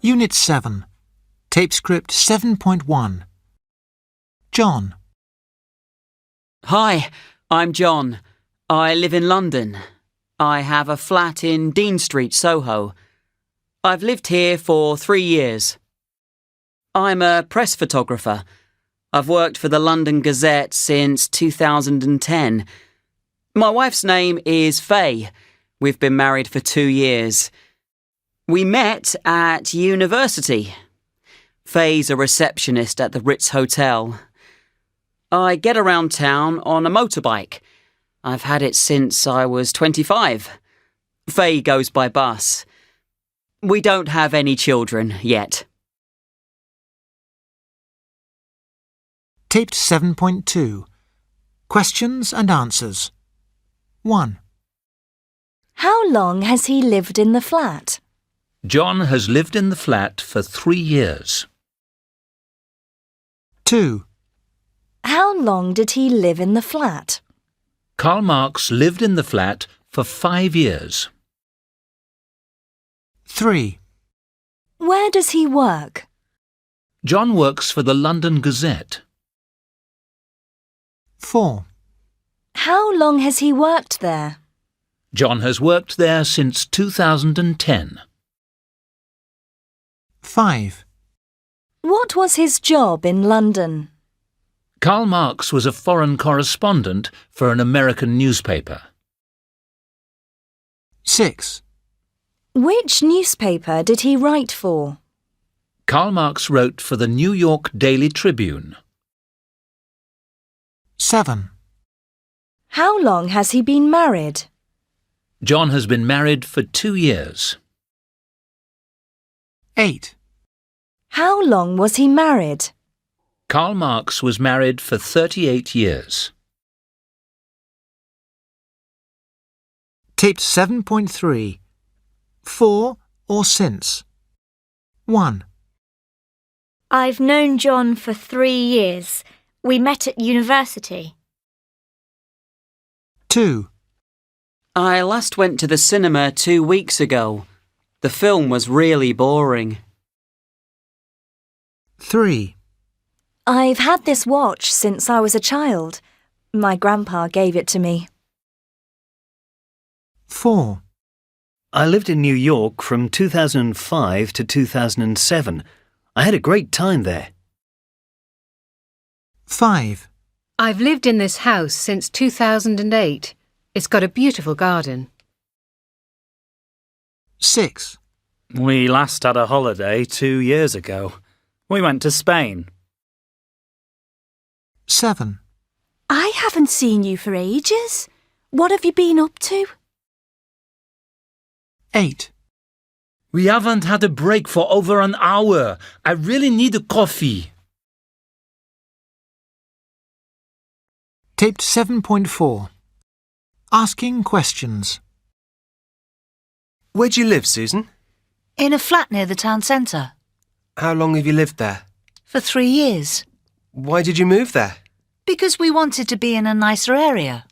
Unit 7, Tape Script 7.1. John. Hi, I'm John. I live in London. I have a flat in Dean Street, Soho. I've lived here for 3 years. I'm a press photographer. I've worked for the London Gazette since 2010. My wife's name is Faye. We've been married for 2 years. We met at university. Faye's a receptionist at the Ritz Hotel. I get around town on a motorbike. I've had it since I was 25. Faye goes by bus. We don't have any children yet. Taped 7.2. Questions and answers. 1. How long has he lived in the flat? John has lived in the flat for 3 years. 2. How long did he live in the flat? Karl Marx lived in the flat for 5 years. 3. Where does he work? John works for the London Gazette. 4. How long has he worked there? John has worked there since 2010. 5. What was his job in London? Karl Marx was a foreign correspondent for an American newspaper. 6. Which newspaper did he write for? Karl Marx wrote for the New York Daily Tribune. 7. How long has he been married? John has been married for 2 years. 8. How long was he married? Karl Marx was married for 38 years. Taped 7.3. For or since. 1. I've known John for 3 years. We met at university. 2. I last went to the cinema 2 weeks ago. The film was really boring. 3. I've had this watch since I was a child. My grandpa gave it to me. 4. I lived in New York from 2005 to 2007. I had a great time there. 5. I've lived in this house since 2008. It's got a beautiful garden. 6. We last had a holiday 2 years ago. We went to Spain. 7. I haven't seen you for ages. What have you been up to? 8. We haven't had a break for over an hour. I really need a coffee. Taped 7.4. Asking questions. Where do you live, Susan? In a flat near the town centre. How long have you lived there? For 3 years. Why did you move there? Because we wanted to be in a nicer area.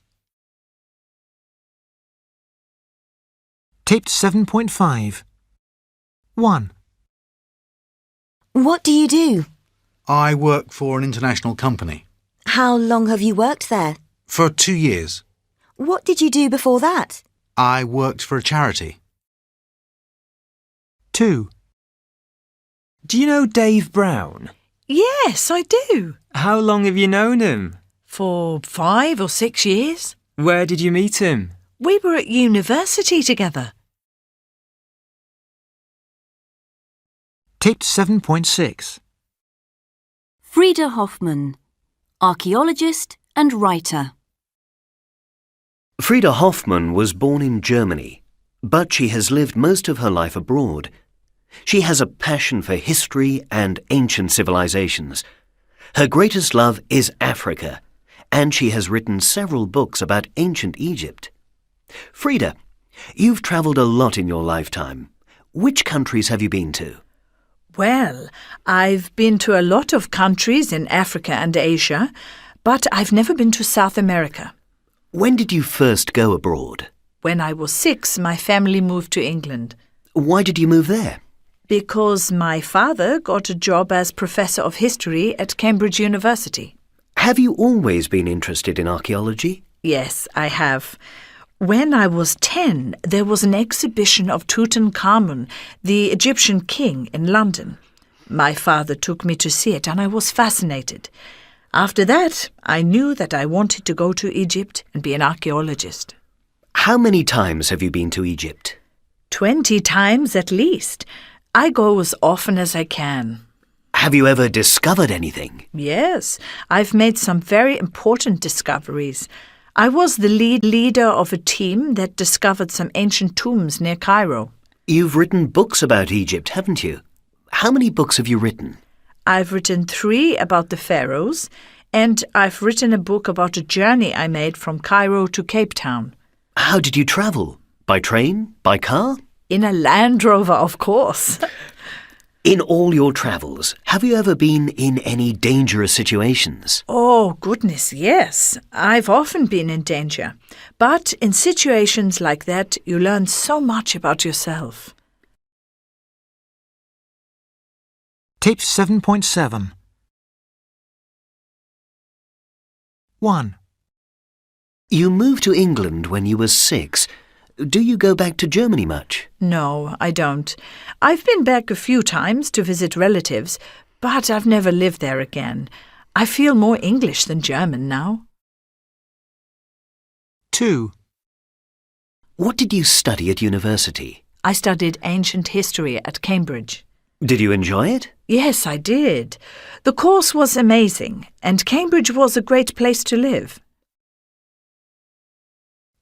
Taped 7.5. 1. What do you do? I work for an international company. How long have you worked there? For 2 years. What did you do before that? I worked for a charity. 2. Do you know Dave Brown? Yes, I do. How long have you known him? For 5 or 6 years. Where did you meet him? We were at university together. Taped 7.6. Frieda Hoffmann, archaeologist and writer. Frieda Hoffmann was born in Germany, but she has lived most of her life abroad. She has a passion for history and ancient civilizations. Her greatest love is Africa, and she has written several books about ancient Egypt. Frieda, you've travelled a lot in your lifetime. Which countries have you been to? Well, I've been to a lot of countries in Africa and Asia, but I've never been to South America. When did you first go abroad? When I was 6, my family moved to England. Why did you move there? Because my father got a job as Professor of History at Cambridge University. Have you always been interested in archaeology? Yes, I have. When I was 10, there was an exhibition of Tutankhamun, the Egyptian king, in London. My father took me to see it and I was fascinated. After that, I knew that I wanted to go to Egypt and be an archaeologist. How many times have you been to Egypt? 20 times at least. I go as often as I can. Have you ever discovered anything? Yes, I've made some very important discoveries. I was the leader of a team that discovered some ancient tombs near Cairo. You've written books about Egypt, haven't you? How many books have you written? I've written 3 about the pharaohs, and I've written a book about a journey I made from Cairo to Cape Town. How did you travel? By train? By car? In a Land Rover, of course. In all your travels, have you ever been in any dangerous situations? Oh, goodness, yes. I've often been in danger. But in situations like that, you learn so much about yourself. Tip 7.7. 1. You moved to England when you were 6. Do you go back to Germany much? No, I don't. I've been back a few times to visit relatives, but I've never lived there again. I feel more English than German now. 2. What did you study at university? I studied ancient history at Cambridge. Did you enjoy it? Yes, I did. The course was amazing, and Cambridge was a great place to live.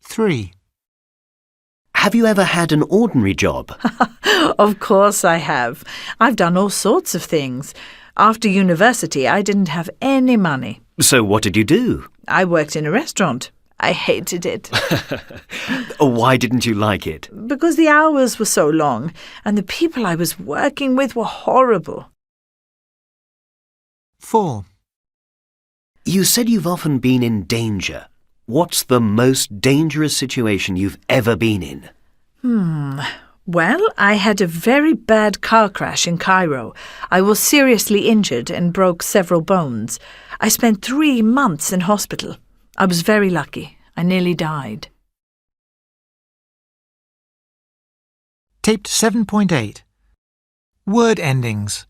3. Have you ever had an ordinary job? Of course I have. I've done all sorts of things. After university, I didn't have any money. So what did you do? I worked in a restaurant. I hated it. Why didn't you like it? Because the hours were so long, and the people I was working with were horrible. 4. You said you've often been in danger. What's the most dangerous situation you've ever been in? Well, I had a very bad car crash in Cairo. I was seriously injured and broke several bones. I spent 3 months in hospital. I was very lucky. I nearly died. Tip 7.8. Word endings.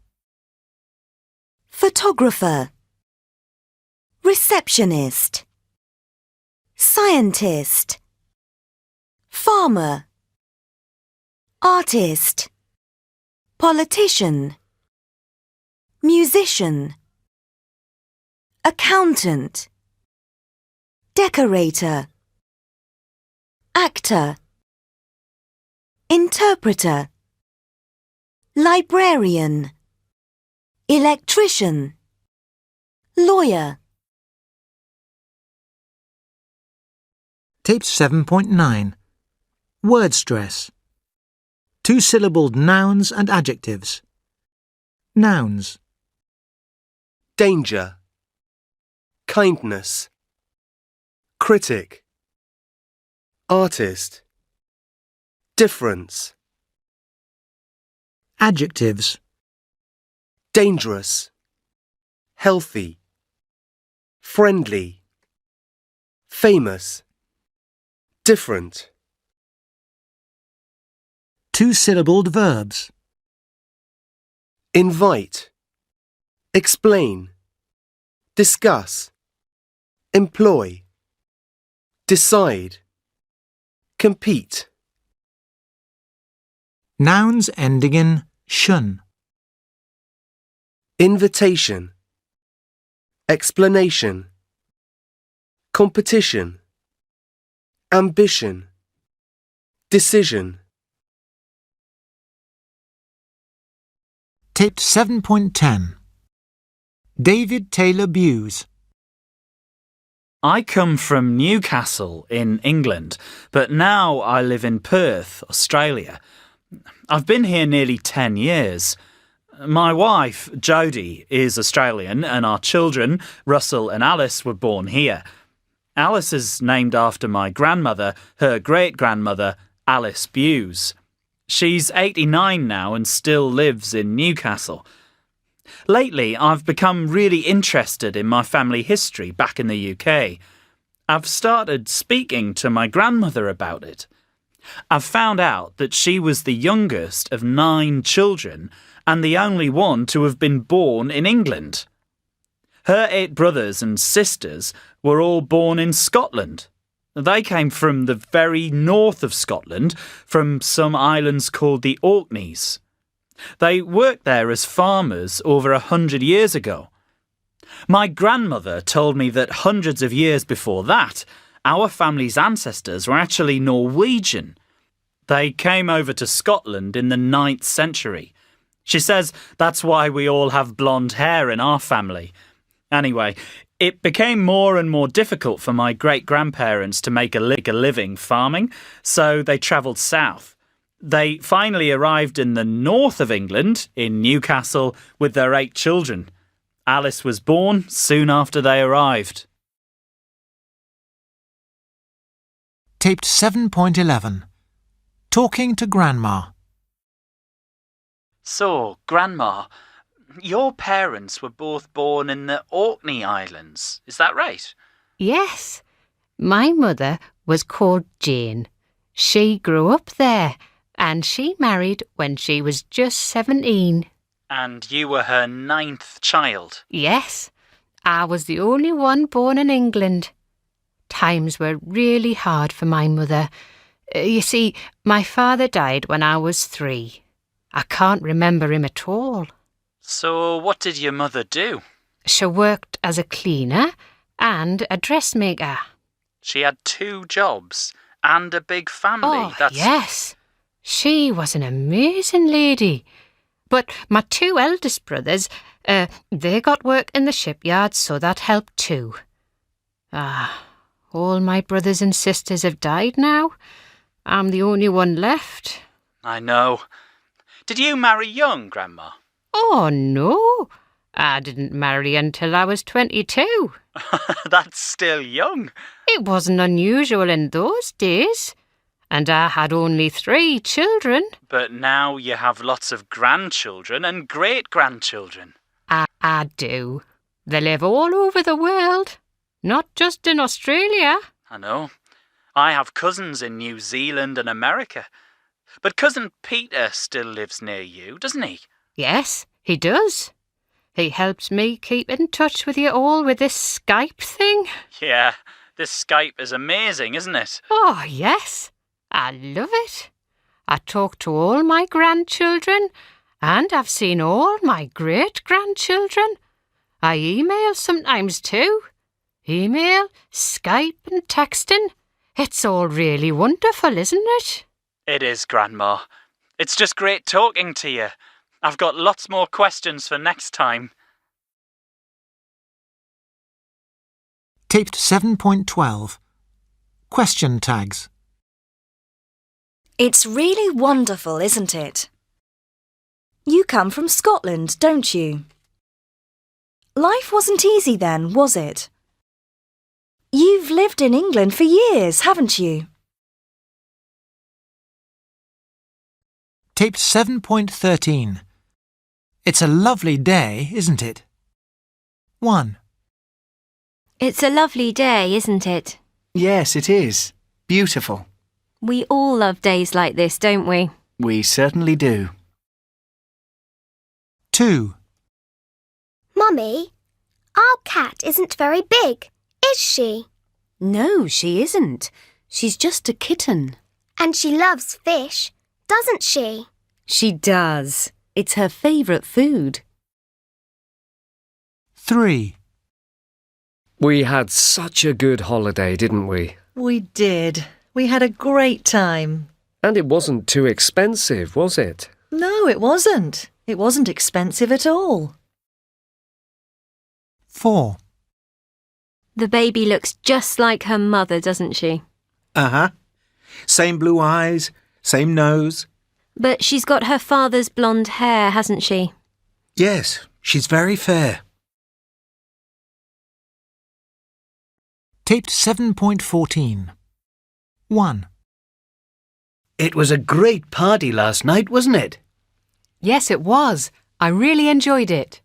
Photographer, receptionist, scientist, farmer, artist, politician, musician, accountant, decorator, actor, interpreter, librarian, electrician, lawyer. Tip 7.9. Word stress. 2-syllabled nouns and adjectives. Nouns. Danger. Kindness. Critic. Artist. Difference. Adjectives. Dangerous. Healthy. Friendly. Famous. Different. 2-syllabled verbs. Invite. Explain. Discuss. Employ. Decide. Compete. Nouns ending in shun. Invitation. Explanation. Competition. Ambition. Decision. Tip 7.10. David Taylor Buse. I come from Newcastle in England, but now I live in Perth, Australia. I've been here nearly 10 years. My wife, Jodie, is Australian and our children, Russell and Alice, were born here. Alice is named after my grandmother, her great-grandmother, Alice Buse. She's 89 now and still lives in Newcastle. Lately, I've become really interested in my family history back in the UK. I've started speaking to my grandmother about it. I've found out that she was the youngest of 9 children and the only one to have been born in England. Her 8 brothers and sisters were all born in Scotland. They came from the very north of Scotland, from some islands called the Orkneys. They worked there as farmers over 100 years ago. My grandmother told me that hundreds of years before that, our family's ancestors were actually Norwegian. They came over to Scotland in the 9th century. She says that's why we all have blonde hair in our family. Anyway, it became more and more difficult for my great-grandparents to make a living farming, so they travelled south. They finally arrived in the north of England, in Newcastle, with their 8 children. Alice was born soon after they arrived. Taped 7.11. Talking to Grandma. So, Grandma, your parents were both born in the Orkney Islands, is that right? Yes. My mother was called Jane. She grew up there and she married when she was just 17. And you were her 9th child? Yes. I was the only one born in England. Times were really hard for my mother. You see, my father died when I was 3. I can't remember him at all. So what did your mother do? She worked as a cleaner and a dressmaker. She had 2 jobs and a big family. Oh, yes. She was an amazing lady. But my 2 eldest brothers, they got work in the shipyard, so that helped too. All my brothers and sisters have died now. I'm the only one left. I know. Did you marry young, Grandma? Oh, no. I didn't marry until I was 22. That's still young. It wasn't unusual in those days. And I had only 3 children. But now you have lots of grandchildren and great-grandchildren. I do. They live all over the world, not just in Australia. I know. I have cousins in New Zealand and America. But Cousin Peter still lives near you, doesn't he? Yes, he does. He helps me keep in touch with you all with this Skype thing. Yeah, this Skype is amazing, isn't it? Oh, yes. I love it. I talk to all my grandchildren and I've seen all my great-grandchildren. I email sometimes too. Email, Skype and texting. It's all really wonderful, isn't it? It is, Grandma. It's just great talking to you. I've got lots more questions for next time. Taped 7.12. Question tags. It's really wonderful, isn't it? You come from Scotland, don't you? Life wasn't easy then, was it? You've lived in England for years, haven't you? Taped 7.13. It's a lovely day, isn't it? 1. It's a lovely day, isn't it? Yes, it is. Beautiful. We all love days like this, don't we? We certainly do. 2. Mummy, our cat isn't very big, is she? No, she isn't. She's just a kitten. And she loves fish, doesn't she? She does. It's her favourite food. 3. We had such a good holiday, didn't we? We did. We had a great time. And it wasn't too expensive, was it? No, it wasn't. It wasn't expensive at all. 4. The baby looks just like her mother, doesn't she? Uh-huh. Same blue eyes, same nose. But she's got her father's blonde hair, hasn't she? Yes, she's very fair. Taped 7.14. 1. It was a great party last night, wasn't it? Yes, it was. I really enjoyed it.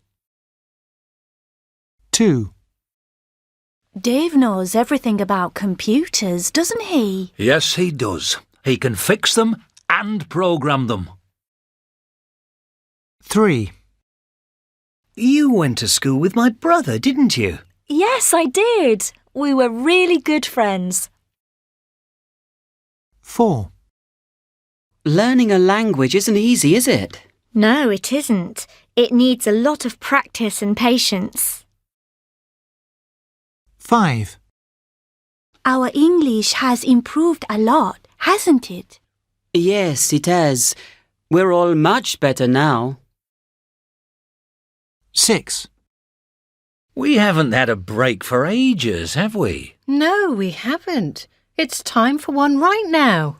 2. Dave knows everything about computers, doesn't he? Yes, he does. He can fix them and program them. 3. You went to school with my brother, didn't you? Yes, I did. We were really good friends. 4. Learning a language isn't easy, is it? No, it isn't. It needs a lot of practice and patience. 5. Our English has improved a lot, hasn't it? Yes, it has. We're all much better now. 6. We haven't had a break for ages, have we? No, we haven't. It's time for one right now.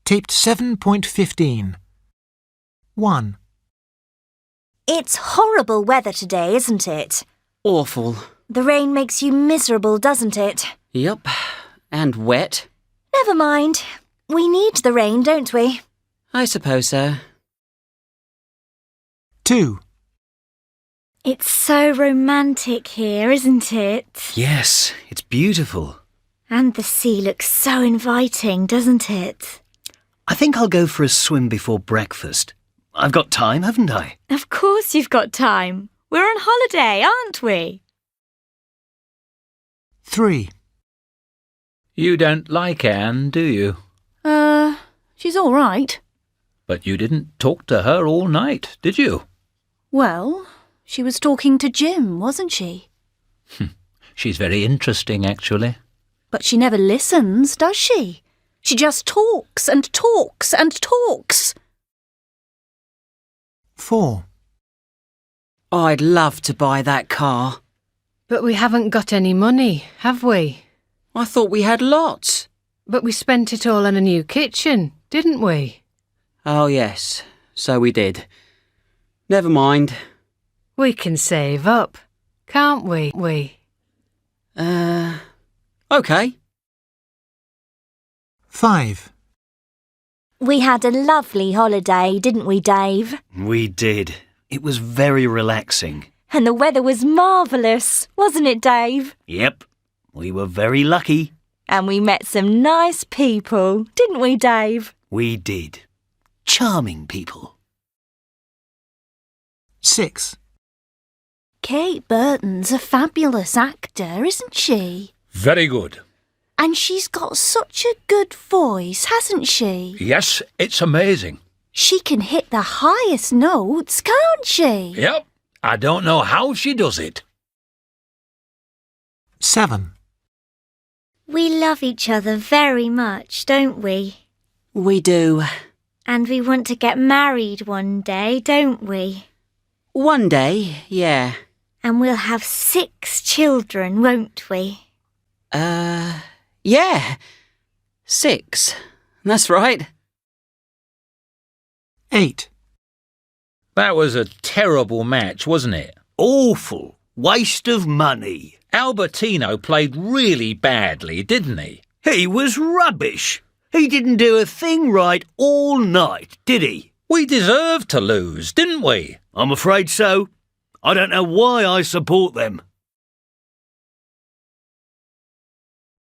Taped 7.15. 1. It's horrible weather today, isn't it? Awful. The rain makes you miserable, doesn't it? Yep. And wet. Never mind. We need the rain, don't we? I suppose so. 2. It's so romantic here, isn't it? Yes, it's beautiful. And the sea looks so inviting, doesn't it? I think I'll go for a swim before breakfast. I've got time, haven't I? Of course you've got time. We're on holiday, aren't we? 3. You don't like Anne, do you? She's all right. But you didn't talk to her all night, did you? Well, she was talking to Jim, wasn't she? She's very interesting, actually. But she never listens, does she? She just talks and talks and talks. 4. I'd love to buy that car. But we haven't got any money, have we? I thought we had lots. But we spent it all on a new kitchen, didn't we? Oh, yes. So we did. Never mind. We can save up, can't we? OK. 5. We had a lovely holiday, didn't we, Dave? We did. It was very relaxing. And the weather was marvellous, wasn't it, Dave? Yep, we were very lucky. And we met some nice people, didn't we, Dave? We did. Charming people. 6. Kate Burton's a fabulous actor, isn't she? Very good. And she's got such a good voice, hasn't she? Yes, it's amazing. She can hit the highest notes, can't she? Yep. I don't know how she does it. 7. We love each other very much, don't we? We do. And we want to get married one day, don't we? One day, yeah. And we'll have 6 children, won't we? Yeah. 6. That's right. 8. That was a terrible match, wasn't it? Awful. Waste of money. Albertino played really badly, didn't he? He was rubbish. He didn't do a thing right all night, did he? We deserved to lose, didn't we? I'm afraid so. I don't know why I support them.